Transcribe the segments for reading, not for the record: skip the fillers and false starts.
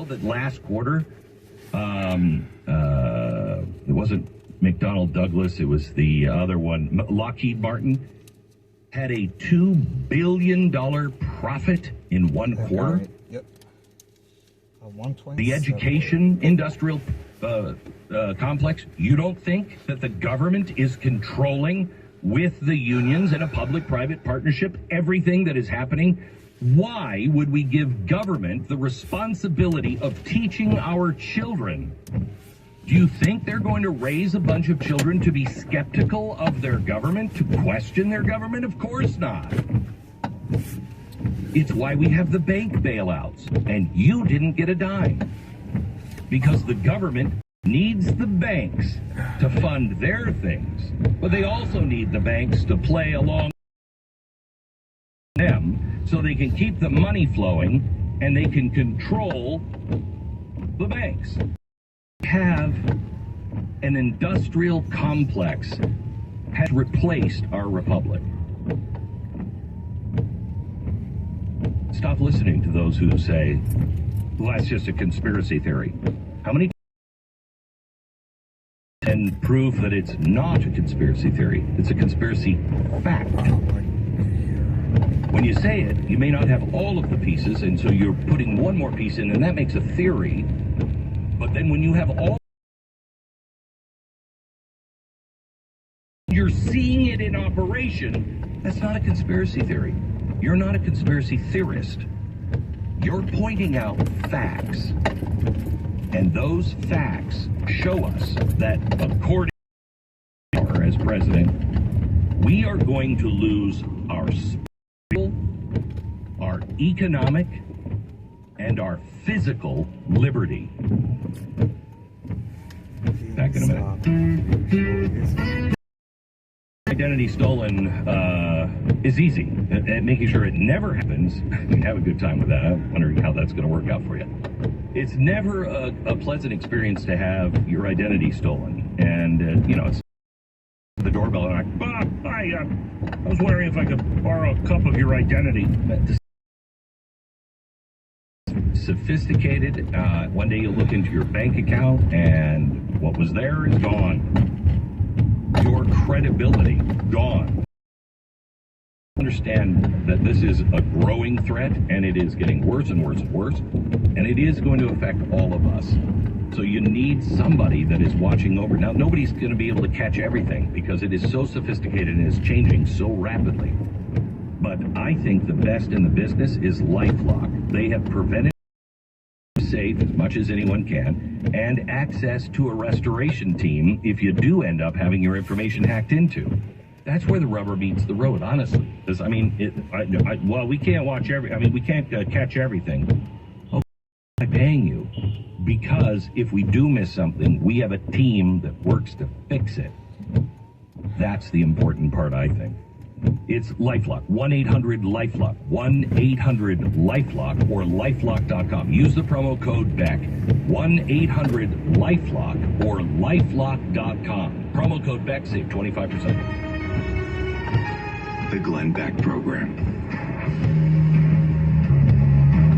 that last quarter, it wasn't McDonnell Douglas, it was the other one, Lockheed Martin, had a $2 billion profit in one quarter. Yep. The education industrial complex, you don't think that the government is controlling with the unions in a public-private partnership everything that is happening? Why would we give government the responsibility of teaching our children? Do you think they're going to raise a bunch of children to be skeptical of their government, to question their government? Of course not. It's why we have the bank bailouts, and you didn't get a dime. Because the government needs the banks to fund their things, but they also need the banks to play along them so they can keep the money flowing and they can control the banks. Have an industrial complex has replaced our republic. Stop listening to those who say, well, that's just a conspiracy theory. How many and prove that it's not a conspiracy theory? It's a conspiracy fact. When you say it, you may not have all of the pieces, and so you're putting one more piece in, and that makes a theory. But then when you have all, you're seeing it in operation, that's not a conspiracy theory. You're not a conspiracy theorist. You're pointing out facts. And those facts show us that, according to her as president, we are going to lose our spiritual, our economic, and our physical liberty. Back in a minute. Identity stolen is easy. And making sure it never happens, you have a good time with that. I'm wondering how that's going to work out for you. It's never a pleasant experience to have your identity stolen. And, it's the doorbell, and I was wondering if I could borrow a cup of your identity. Sophisticated. One day you look into your bank account, and what was there is gone. Your credibility, gone. Understand that this is a growing threat, and it is getting worse and worse and worse, and it is going to affect all of us. So you need somebody that is watching over. Now, nobody's going to be able to catch everything because it is so sophisticated and is changing so rapidly. But I think the best in the business is LifeLock. They have prevented safe as much as anyone can, and access to a restoration team if you do end up having your information hacked into. That's where the rubber meets the road, honestly. Because, we can't watch we can't catch everything. Oh, I'm paying you. Because if we do miss something, we have a team that works to fix it. That's the important part, I think. It's LifeLock, 1-800-LifeLock, 1-800-LifeLock, or lifelock.com. Use the promo code BECK, 1-800-LifeLock, or lifelock.com. Promo code BECK, save 25%. The Glenn Beck Program.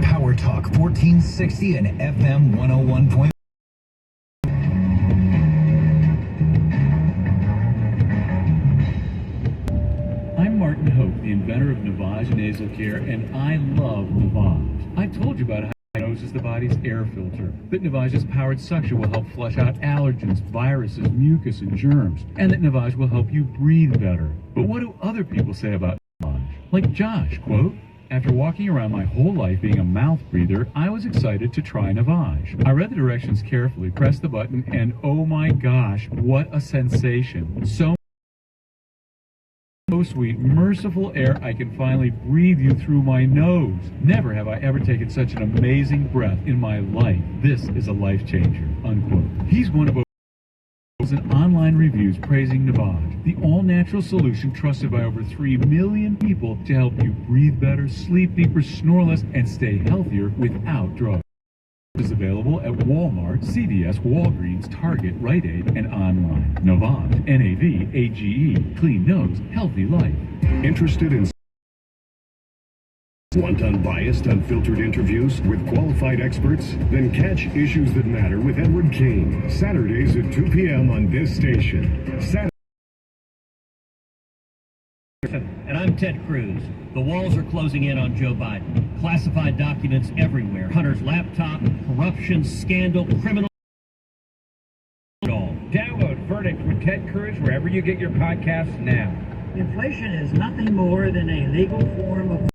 Power Talk 1460 and FM 101. The inventor of Navage nasal care, and I love Navage. I told you about how it is the body's air filter, that Navage's powered suction will help flush out allergens, viruses, mucus, and germs, and that Navage will help you breathe better. But what do other people say about Navage? Like Josh, quote, "After walking around my whole life being a mouth breather, I was excited to try Navage. I read the directions carefully, pressed the button, and oh my gosh, what a sensation. So sweet, merciful air, I can finally breathe you through my nose. Never have I ever taken such an amazing breath in my life. This is a life changer," unquote. He's one of online reviews praising Navage, the all-natural solution trusted by over 3 million people to help you breathe better, sleep deeper, snore less, and stay healthier without drugs. Is available at Walmart, CVS, Walgreens, Target, Rite Aid, and online. Navage, N-A-V-A-G-E, clean nose, healthy life. Interested in Want unbiased, unfiltered interviews with qualified experts? Then catch Issues That Matter with Edward King, Saturdays at 2 p.m. on this station. And I'm Ted Cruz. The walls are closing in on Joe Biden. Classified documents everywhere. Hunter's laptop, corruption, scandal, criminal. Download Verdict with Ted Cruz wherever you get your podcasts now. Inflation is nothing more than a legal form of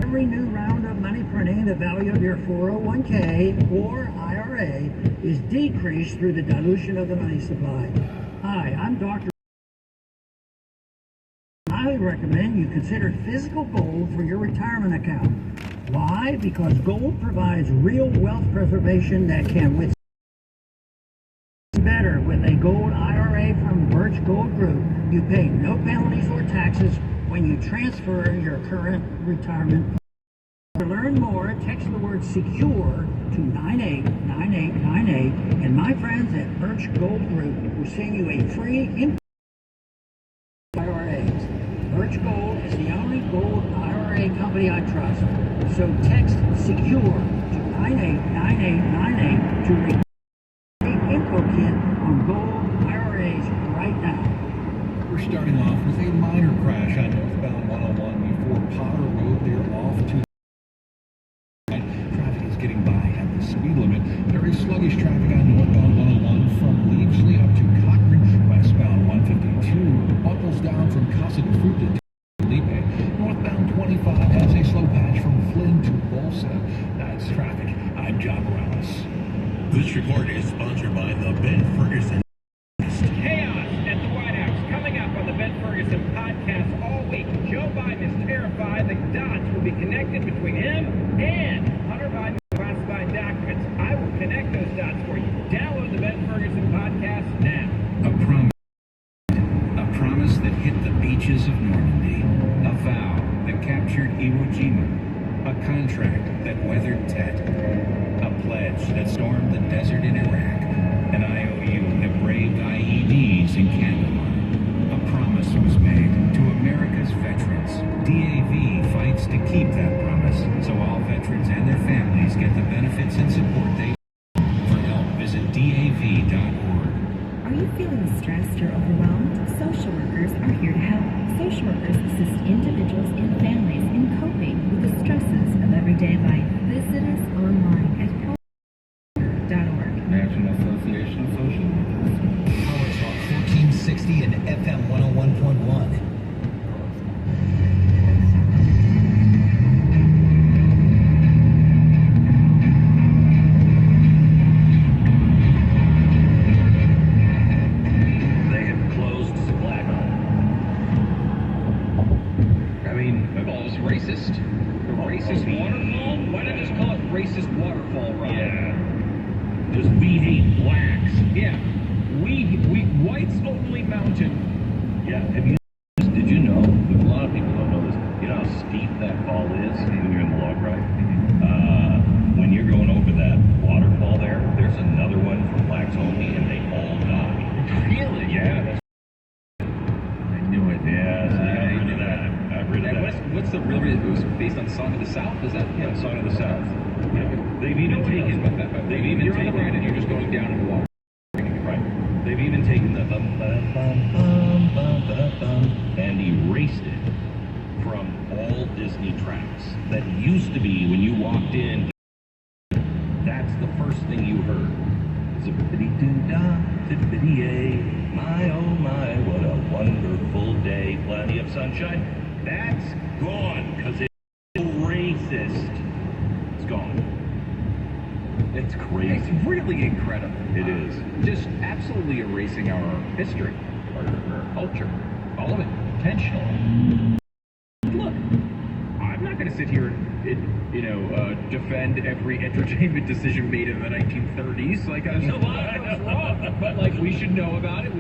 every new round of money printing. The value of your 401k or IRA is decreased through the dilution of the money supply. Hi, I'm Dr. I highly recommend you consider physical gold for your retirement account. Why? Because gold provides real wealth preservation that can withstand better with a gold IRA from Birch Gold Group. You pay no penalties or taxes when you transfer your current retirement. To learn more, text the word SECURE to 989898, and my friends at Birch Gold Group will send you a free IRAs. Birch Gold is the only gold IRA company I trust. So text SECURE to 989898 to read info kit on gold IRAs right now. We're starting off with a minor crash on northbound 101 before Potter Road. They're off to traffic is getting by at the speed limit. Very sluggish traffic on northbound 101 from Leavesley up to Cochrane. Westbound 152 buckles down from Casa de Fruta to Felipe. Northbound 25 has a slow patch from Flynn to Bolsa. That's traffic. I'm John Morales. This report is sponsored by the Ben Ferguson. Chaos at the White House. Coming up on the Ben Ferguson podcast all week. Joe Biden is terrified the dots will be connected between him and Hunter Biden's classified documents. I will connect those dots for you. Download the Ben Ferguson podcast now. A promise that hit the beaches of Normandy. A vow that captured Iwo Jima. A contract that weathered Tet. A pledge that stormed the desert in Iraq. An IOU that braved IEDs in Kandahar. A promise was made to America's veterans. DAV fights to keep that promise, so all veterans and their families get the benefits and support they need. For help, visit DAV.org. Are you feeling stressed or overwhelmed? Social workers are here to help. Social workers assist individuals and families in coping with the stresses of everyday life. Visit us online at power.org. National Association of Social Workers. Power Talk 1460 and FM 101.1. They have closed Vallejo. I mean, it was racist. The racist waterfall? Why not just call it racist waterfall, Rob? Yeah. Just we hate blacks. Yeah. We whites only mountain. Yeah. Did you know? A lot of people don't know this. You know how steep that fall is when you're in the log ride? When you're going over that waterfall there's another one for blacks only, and they all die. Really? Yeah. I knew it. Yeah, so I've ridden that. I've ridden that. What's the real reason? It was based on Song of the South? Is that? Yeah, Song of the South. They've even taken. They've even You're on the taken. ride and you're just going down in the water. Right. They've even taken the bum bum bum bum bum bum and erased it from all Disney tracks that used to be when you walked in. That's the first thing you heard. Zippity-doo-dah, zippity-yay, my oh my, what a wonderful day, plenty of sunshine. That's gone because it's so racist. It's gone. It's crazy. It's really incredible. It is. Just absolutely erasing our history, our culture, all of it, intentionally. Look, I'm not going to sit here and defend every entertainment decision made in the 1930s. Like, a lot was wrong, but like we should know about it.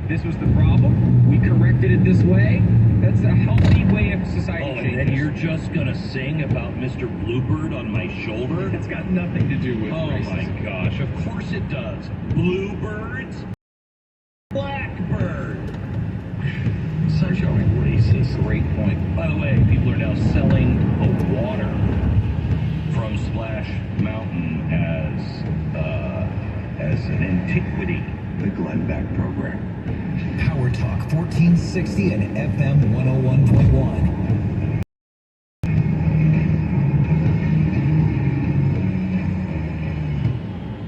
This was the problem. We corrected it this way. That's a healthy way of society changing. And you're just gonna sing about Mr. Bluebird on my shoulder? It's got nothing to do with racism. My gosh, of course it does. Bluebirds? Blackbird. Such a racist great point. By the way, people are now selling the water from Splash Mountain as an antiquity. The Glenn Beck program. Power Talk 1460 and FM 101.1.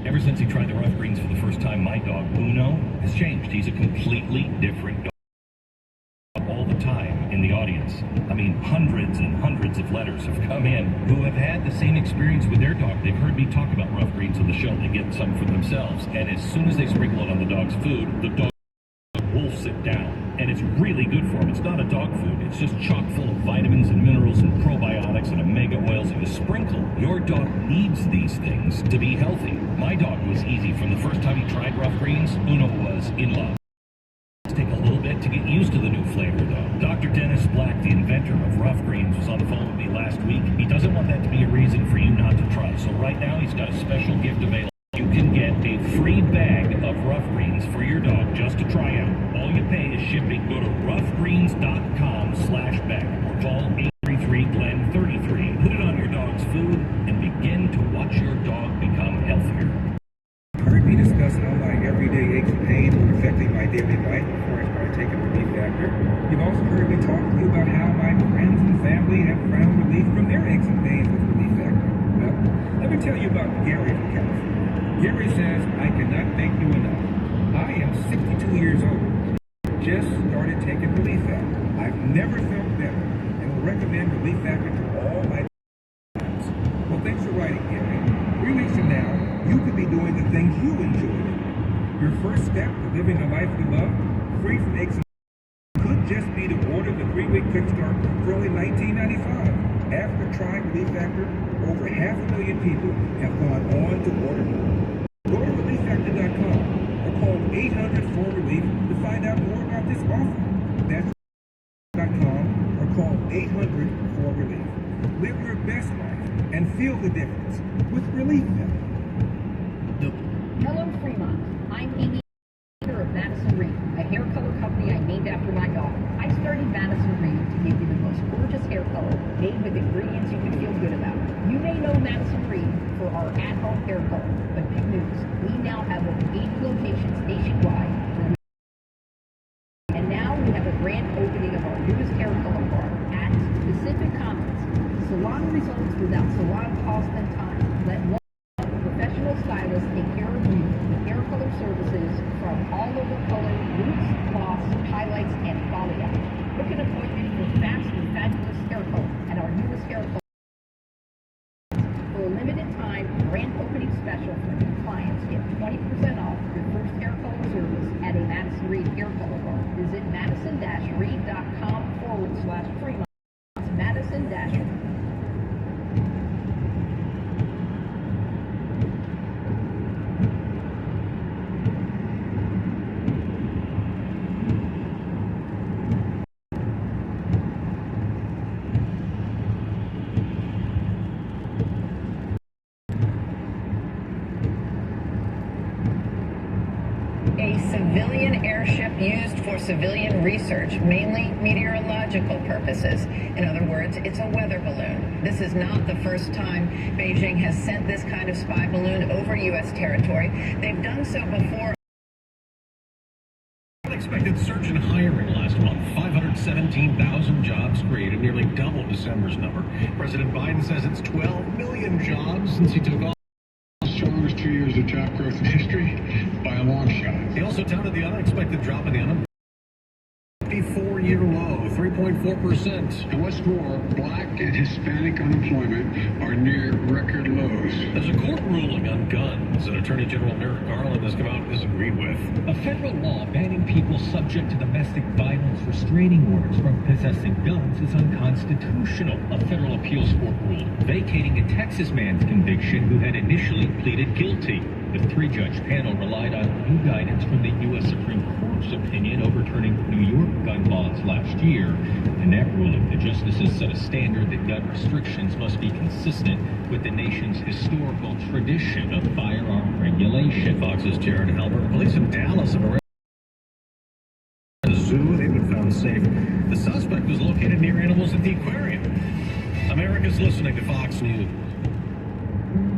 Ever since he tried the rough greens for the first time, my dog Uno has changed. He's a completely different dog all the time in the audience. I mean, hundreds and hundreds of letters have come in who have had the same experience with their dog. They've heard me talk about rough greens on the show. They get some for themselves. And as soon as they sprinkle it on the dog's food, the dog wolfs it down. And it's really good for them. It's not a dog food. It's just chock full of vitamins and minerals and probiotics and omega oils. And you sprinkle. Your dog needs these things to be healthy. My dog was easy. From the first time he tried rough greens, Uno was in love. Take a little bit to get used to the new flavor, though. Dr. Dennis Black, the inventor of rough greens, was on the phone with me last week. He doesn't want that to be a reason for you not to try. So right now, he's got a special gift available. You can get a free bag of rough greens for your dog just to try out. All you pay is shipping. Go to roughgreens.com/Beck or call 833-GLEN-33. Put it on your dog's food and begin to watch your dog become healthier. Heard me discuss how my everyday aches and pains were affecting my daily life before I started taking Relief Factor. You've also heard me talk to you about how my friends and family have found relief from their aches and pains with Relief Factor. Well, let me tell you about Gary from California. Gary says, I cannot thank you enough. I am 62 years old. Just started taking Relief Factor. I've never felt better and will recommend Relief Factor to all my friends. Well, thanks for writing, Gary. 3 weeks from now, you could be doing the things you enjoy. Your first step to living a life you love, free from aches and could just be to order the 3-week quick start for only $19.95. After trying Relief Factor, over 500,000 people have gone on to order more. Go to ReliefFactor.com or call 800-4-RELIEF to find out more about this offer. That's .com or call 800-4-RELIEF. Live your best life and feel the difference with Relief Factor. Hello, Fremont. I'm Amy of Madison Reed, a hair color company I named after my dog. I started Madison Reed to give you the most gorgeous hair color made with ingredients you can feel good about. You may know Madison Reed for our at-home hair color, but big news, we now have over 80 locations nationwide. And now we have a grand opening of our newest hair color bar at Pacific Commons. Salon results without salon cost and time. Let professional stylists take care of you with hair color services from all over color, roots, gloss, highlights, and balayage. Book an appointment for fast and fabulous hair color at our newest hair color. For a limited time, grand opening special for new clients. Get 20% off your first hair color service at a Madison Reed hair color bar. Visit madison-reed.com/Fremont. Madison-Reed. A civilian airship used for civilian research, mainly meteorological purposes. In other words, it's a weather balloon. This is not the first time Beijing has sent this kind of spy balloon over U.S. territory. They've done so before. Unexpected surge in hiring last month. 517,000 jobs created, nearly double December's number. President Biden says it's 12 million jobs since he took office. Strongest 2 years of job growth in history by a long shot. He also touted the unexpected drop in the unemployment. 54-year low, 3.4%. And what's more, black and Hispanic unemployment are near record lows. There's a court ruling on guns that Attorney General Merrick Garland has come out and disagreed with. A federal law banning people subject to domestic violence restraining orders from possessing guns is unconstitutional. A federal appeals court ruled vacating a Texas man's conviction who had initially pleaded guilty. The 3-judge panel relied on new guidance from the U.S. Supreme Court's opinion overturning New York gun laws last year. In that ruling, the justices set a standard that gun restrictions must be consistent with the nation's historical tradition of firearm regulation. Fox's Jared Halbert. Police in Dallas have arrested a zoo. They've been found safe. The suspect was located near animals at the aquarium. America's listening to Fox News.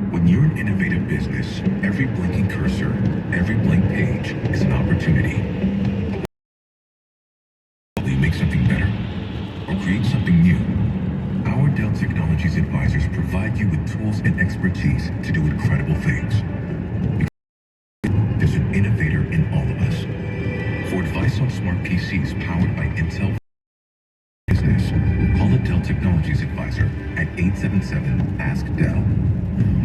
When you're an innovative business, every blinking cursor, every blank page is an opportunity. Will you make something better or create something new? Our Dell Technologies advisors provide you with tools and expertise to do incredible things. There's an innovator in all of us. For advice on smart PCs powered by Intel Business, call a Dell Technologies advisor at 877-ASK-DELL.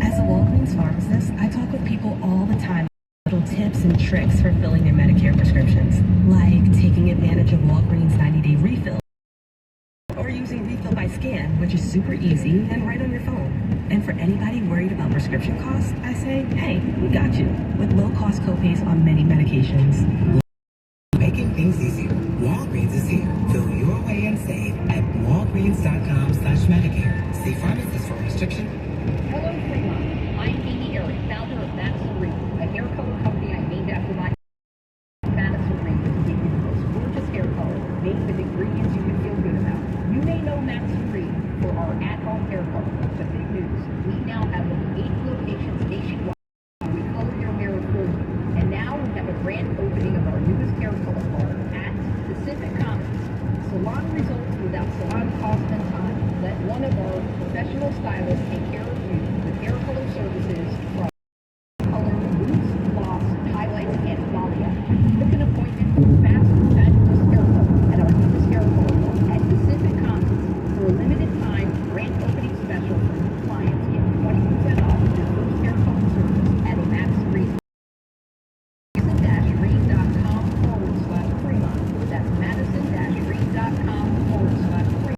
As a Walgreens pharmacist, I talk with people all the time about little tips and tricks for filling their Medicare prescriptions, like taking advantage of Walgreens 90-day refill, or using refill by scan, which is super easy and right on your phone. And for anybody worried about prescription costs, I say, hey, we got you, with low-cost copays on many medications. Making things easier. Walgreens is here. Fill your way and save at walgreens.com/Medicare. See pharmacist for restriction. Hello, Fremont. I'm Amy Eric, founder of Madison Reed, a hair color company I named after my Madison Reed to give you the most gorgeous hair color made with ingredients you can feel good about. You may know Madison Reed for our at-home hair color, but big news, we now have over 8 locations nationwide. We color your hair for you. And now we have a grand opening of our newest hair color bar at Pacific Commons. Salon results without salon cost and time. Let one of our professional stylists take care of you with hair color services from color, roots, gloss, highlights, and balayage. Book an appointment for fast, fabulous hair color at our newest hair color bar at Pacific Commons. For a limited time, grand opening special for new clients. Get 20% off your first hair color service at a Madison Reed. Madison-Reed.com/Fremont. That's Madison-Reed.com/Fremont.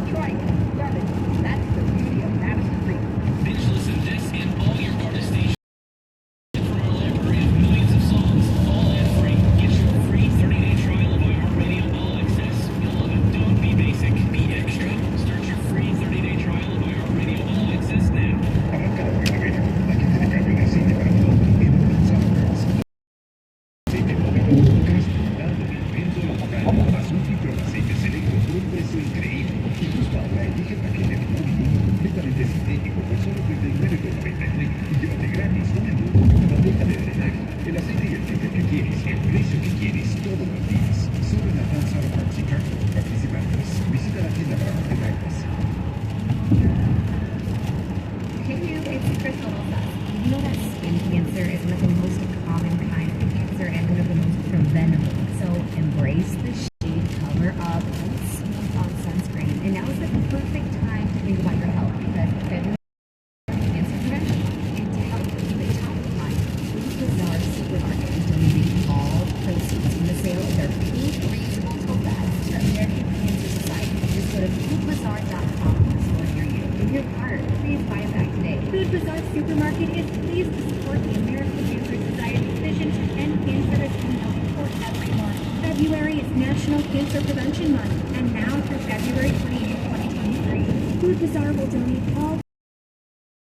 Try it. Love it. That's the beauty of Madison Reed. Binge listen to this and all your artist stations from our library of millions of songs, all ad-free. Get your free 30-day trial of iHeartRadio All Access. You'll love it. Don't be basic. Be extra. Start your free 30-day trial of iHeartRadio All Access now. Arranca la primavera. Aquí tiene cambio de aceite para todo en Summers. Aceite móvil transformado en el viento local. Azul filtro de aceite selecto por un precio increíble. Incluso ahora elige el paquete de móvil completamente sintético por solo $39,99 y llévate gratis un embudo con una bandeja de drenaje. El aceite y el filtro que quieres, el precio que quieres, todos los días. Solo en la Plaza Park Chicago participantes. Visita la tienda para más detalles. Hey you, it's Crystal Elsa. You know that skin cancer is one of the most common kinds of cancer and one of the most preventable. So embrace the shade, cover up, and smooth on sunscreen. And now is the perfect time to think about your health because February is cancer prevention. And to help keep it top of mind, Food Bazaar Supermarket is donating all proceeds from the sale of their pink reusable tote bags to the American Cancer Society. Just go to foodbazaar.com to store near you. In your cart, please buy a bag today. Food Bazaar Supermarket is pleased to support the American Cancer Society's vision to end cancer as we know for everyone. February is National Cancer Prevention Month, and now through February 28, 2023, Food Bazaar will donate all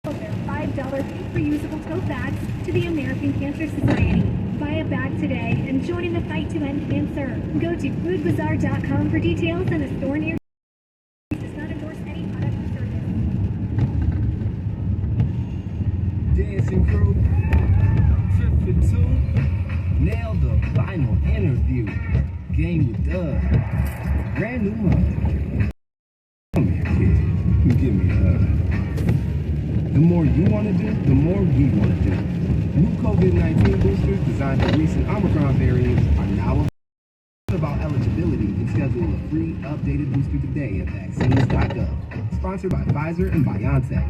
of their $5 reusable tote bags to the American Cancer Society. Buy a bag today and join in the fight to end cancer. Go to foodbazaar.com for details and a store near you. Does not endorse any product or service. Dancing crew, trip for two, nailed the final interview. Game with Doug, brand new mug. Come here, kid, give me a hug. The more you want to do, the more we want to do. New COVID-19 boosters designed for recent Omicron variants are now available. About eligibility and schedule a free updated booster today at vaccines.gov. Sponsored by Pfizer and BioNTech.